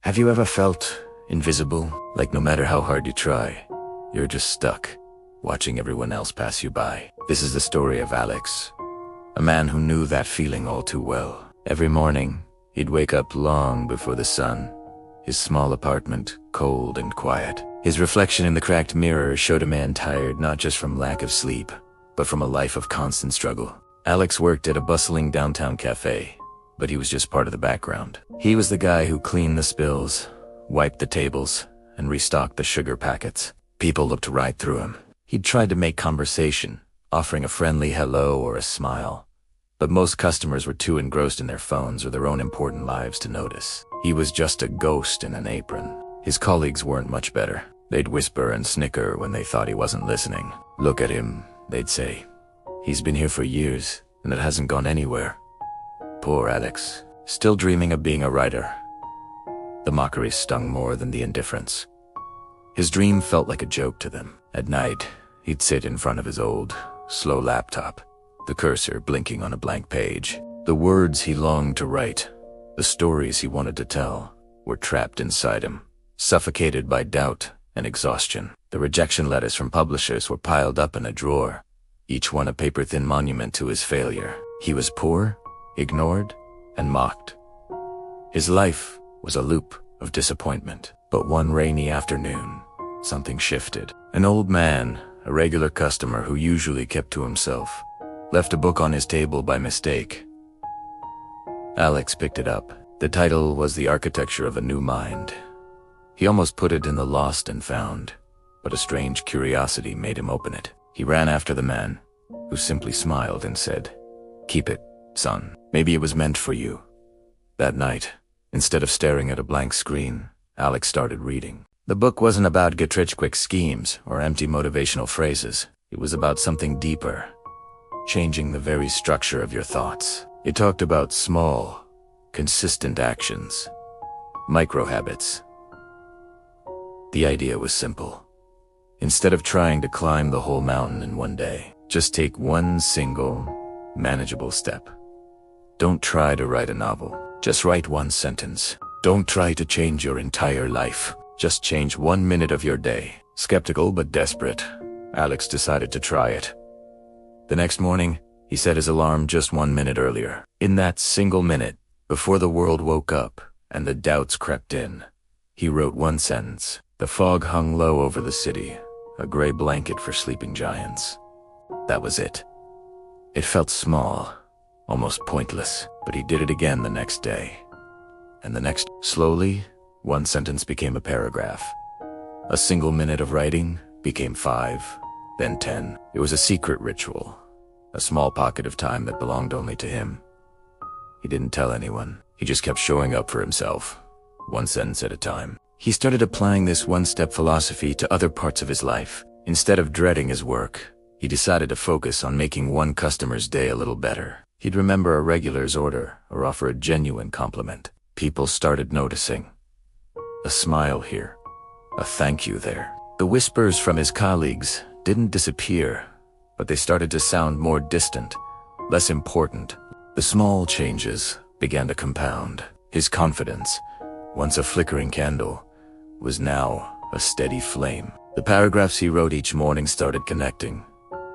Have you ever felt invisible? Like no matter how hard you try, you're just stuck, watching everyone else pass you by. This is the story of Alex, a man who knew that feeling all too well. Every morning, he'd wake up long before the sun, his small apartment cold and quiet. His reflection in the cracked mirror showed a man tired not just from lack of sleep, but from a life of constant struggle. Alex worked at a bustling downtown cafe, but he was just part of the background. He was the guy who cleaned the spills, wiped the tables, and restocked the sugar packets. People looked right through him. He'd tried to make conversation, offering a friendly hello or a smile, but most customers were too engrossed in their phones or their own important lives to notice. He was just a ghost in an apron. His colleagues weren't much better. They'd whisper and snicker when they thought he wasn't listening. "Look at him," they'd say. "He's been here for years, and it hasn't gone anywhere." Poor Alex, still dreaming of being a writer. The mockery stung more than the indifference. His dream felt like a joke to them. At night, he'd sit in front of his old, slow laptop, the cursor blinking on a blank page. The words he longed to write, the stories he wanted to tell, were trapped inside him, suffocated by doubt and exhaustion. The rejection letters from publishers were piled up in a drawer, each one a paper-thin monument to his failure. He was poor, ignored, and mocked. His life was a loop of disappointment. But one rainy afternoon, something shifted. An old man, a regular customer who usually kept to himself, left a book on his table by mistake. Alex picked it up. The title was The Architecture of a New Mind. He almost put it in the lost and found, but a strange curiosity made him open it. He ran after the man, who simply smiled and said, "Keep it, son. Maybe it was meant for you." That night, instead of staring at a blank screen, Alex started reading. The book wasn't about get-rich-quick schemes or empty motivational phrases. It was about something deeper, changing the very structure of your thoughts. It talked about small, consistent actions, micro-habits. The idea was simple. Instead of trying to climb the whole mountain in one day, just take one single, manageable step. Don't try to write a novel. Just write one sentence. Don't try to change your entire life. Just change 1 minute of your day. Skeptical but desperate, Alex decided to try it. The next morning, he set his alarm just 1 minute earlier. In that single minute, before the world woke up and the doubts crept in, he wrote one sentence. The fog hung low over the city, a gray blanket for sleeping giants. That was it. It felt small, almost pointless, but he did it again the next day. And the next. Slowly, one sentence became a paragraph. A single minute of writing became 5, then 10. It was a secret ritual, a small pocket of time that belonged only to him. He didn't tell anyone. He just kept showing up for himself, one sentence at a time. He started applying this one-step philosophy to other parts of his life. Instead of dreading his work, he decided to focus on making one customer's day a little better. He'd remember a regular's order or offer a genuine compliment. People started noticing. A smile here, a thank you there. The whispers from his colleagues didn't disappear, but they started to sound more distant, less important. The small changes began to compound. His confidence, once a flickering candle, was now a steady flame. The paragraphs he wrote each morning started connecting,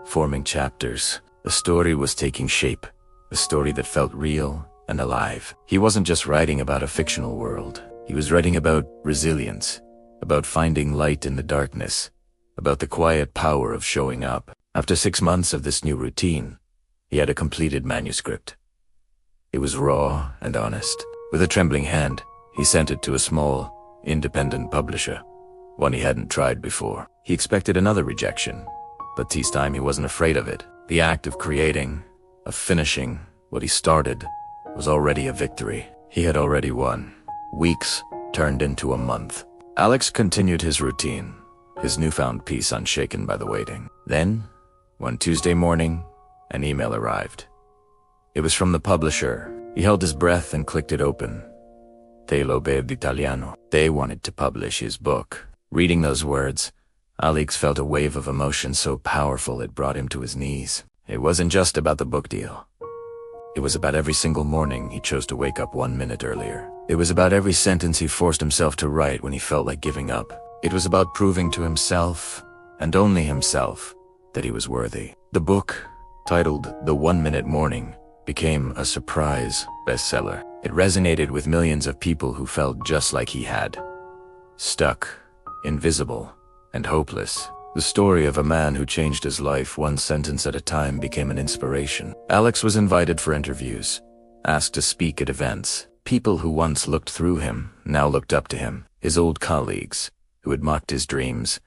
forming chapters. The story was taking shape, a story that felt real and alive. He wasn't just writing about a fictional world. He was writing about resilience, about finding light in the darkness, about the quiet power of showing up. After 6 months of this new routine, he had a completed manuscript. It was raw and honest. With a trembling hand, he sent it to a small, independent publisher, one he hadn't tried before. He expected another rejection, but this time he wasn't afraid of it. The act of creating, of finishing what he started, was already a victory. He had already won. Weeks turned into a month. Alex continued his routine, his newfound peace unshaken by the waiting. Then, one Tuesday morning, an email arrived. It was from the publisher. He held his breath and clicked it open. Te lo beve d'Italiano. They wanted to publish his book. Reading those words, Alex felt a wave of emotion so powerful it brought him to his knees. It wasn't just about the book deal. It was about every single morning he chose to wake up 1 minute earlier. It was about every sentence he forced himself to write when he felt like giving up. It was about proving to himself, and only himself, that he was worthy. The book, titled The 1-Minute Morning, became a surprise bestseller. It resonated with millions of people who felt just like he had. Stuck, invisible, and hopeless. The story of a man who changed his life one sentence at a time became an inspiration. Alex was invited for interviews, asked to speak at events. People who once looked through him now looked up to him. His old colleagues, who had mocked his dreams,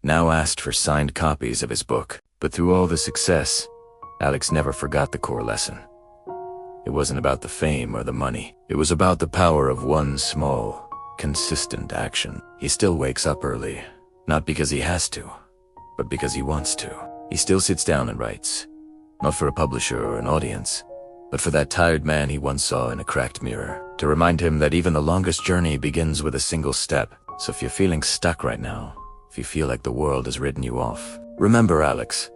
now asked for signed copies of his book. But through all the success, Alex never forgot the core lesson. It wasn't about the fame or the money. It was about the power of one small, consistent action. He still wakes up early, not because he has to, but because he wants to. He still sits down and writes, not for a publisher or an audience, but for that tired man he once saw in a cracked mirror, to remind him that even the longest journey begins with a single step. So if you're feeling stuck right now, if you feel like the world has written you off, remember, Alex,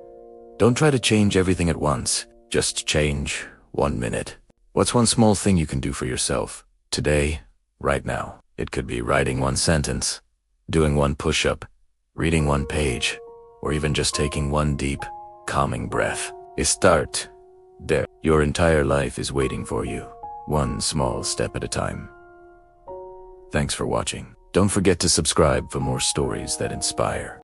don't try to change everything at once. Just change 1 minute. What's one small thing you can do for yourself today, right now? It could be writing one sentence, doing one push-up, reading one page, or even just taking one deep, calming breath. Start there. Your entire life is waiting for you, one small step at a time. Thanks for watching. Don't forget to subscribe for more stories that inspire.